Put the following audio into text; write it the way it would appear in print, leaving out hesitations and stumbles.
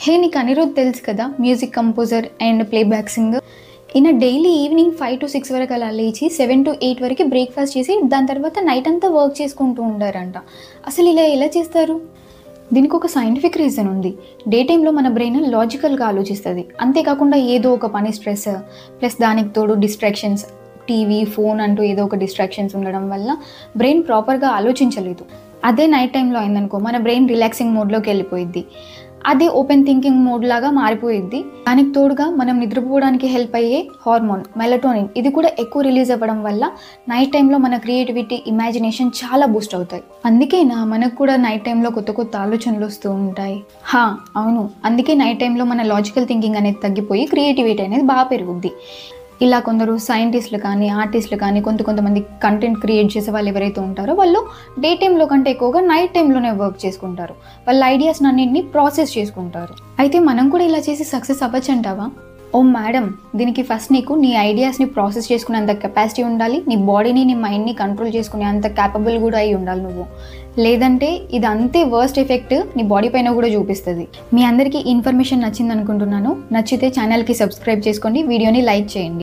హే నీకు అనిరుద్ తెలుసు కదా, music composer and playback singer. ఈయన డైలీ ఈవినింగ్ 5 to 6 వరకు అలా లేచి 7 to 8 వరకు బ్రేక్ఫాస్ట్ చేసి దాని తర్వాత నైట్ అంతా వర్క్ చేసుకుంటూ ఉంటారంట. అసలు ఇలా ఎలా చేస్తారు? దీనికి ఒక సైంటిఫిక్ రీజన్ ఉంది. డే టైంలో మన బ్రెయిన్ లాజికల్గా ఆలోచిస్తుంది, అంతేకాకుండా ఏదో ఒక పని స్ట్రెస్ ప్లస్ దానికి తోడు డిస్ట్రాక్షన్స్, టీవీ ఫోన్ అంటూ ఏదో ఒక డిస్ట్రాక్షన్స్ ఉండడం వల్ల బ్రెయిన్ ప్రాపర్గా ఆలోచించలేదు. అదే నైట్ టైంలో అయిందనుకో మన బ్రెయిన్ రిలాక్సింగ్ మోడ్లోకి వెళ్ళిపోయిద్ది, అది ఓపెన్ థింకింగ్ మోడ్ లాగా మారిపోయిద్ది. దానికి తోడుగా మనం నిద్రపోవడానికి హెల్ప్ అయ్యే హార్మోన్ మెలటోనిన్ ఇది కూడా ఎక్కువ రిలీజ్ అవ్వడం వల్ల నైట్ టైంలో మన క్రియేటివిటీ, ఇమాజినేషన్ చాలా బూస్ట్ అవుతాయి. అందుకేనా మనకు కూడా నైట్ టైంలో కొత్త కొత్త ఆలోచనలు వస్తూ ఉంటాయి. అవును, అందుకే నైట్ టైంలో మన లాజికల్ థింకింగ్ అనేది తగ్గిపోయి క్రియేటివిటీ అనేది బాగా పెరుగుద్ది. ఇలా కొందరు సైంటిస్టులు కానీ, ఆర్టిస్టులు కానీ, కొంతమంది కంటెంట్ క్రియేట్ చేసే వాళ్ళు ఎవరైతే ఉంటారో వాళ్ళు డే టైంలో కంటే ఎక్కువగా నైట్ టైంలోనే వర్క్ చేసుకుంటారు. వాళ్ళ ఐడియాస్ అన్నింటినీ ప్రాసెస్ చేసుకుంటారు. అయితే మనం కూడా ఇలా చేసి సక్సెస్ అవ్వచ్చు అంటావా? ఓ మేడం, దీనికి ఫస్ట్ నీకు నీ ఐడియాస్ని ప్రాసెస్ చేసుకునేంత కెపాసిటీ ఉండాలి, నీ బాడీని, నీ మైండ్ని కంట్రోల్ చేసుకునే అంత క్యాపబుల్ కూడా అయి ఉండాలి నువ్వు. లేదంటే ఇది అంతే వర్స్ట్ ఎఫెక్ట్ నీ బాడీ పైన కూడా చూపిస్తుంది. మీ అందరికీ ఇన్ఫర్మేషన్ నచ్చింది అనుకుంటున్నాను. నచ్చితే ఛానల్కి సబ్స్క్రైబ్ చేసుకోండి, వీడియోని లైక్ చేయండి.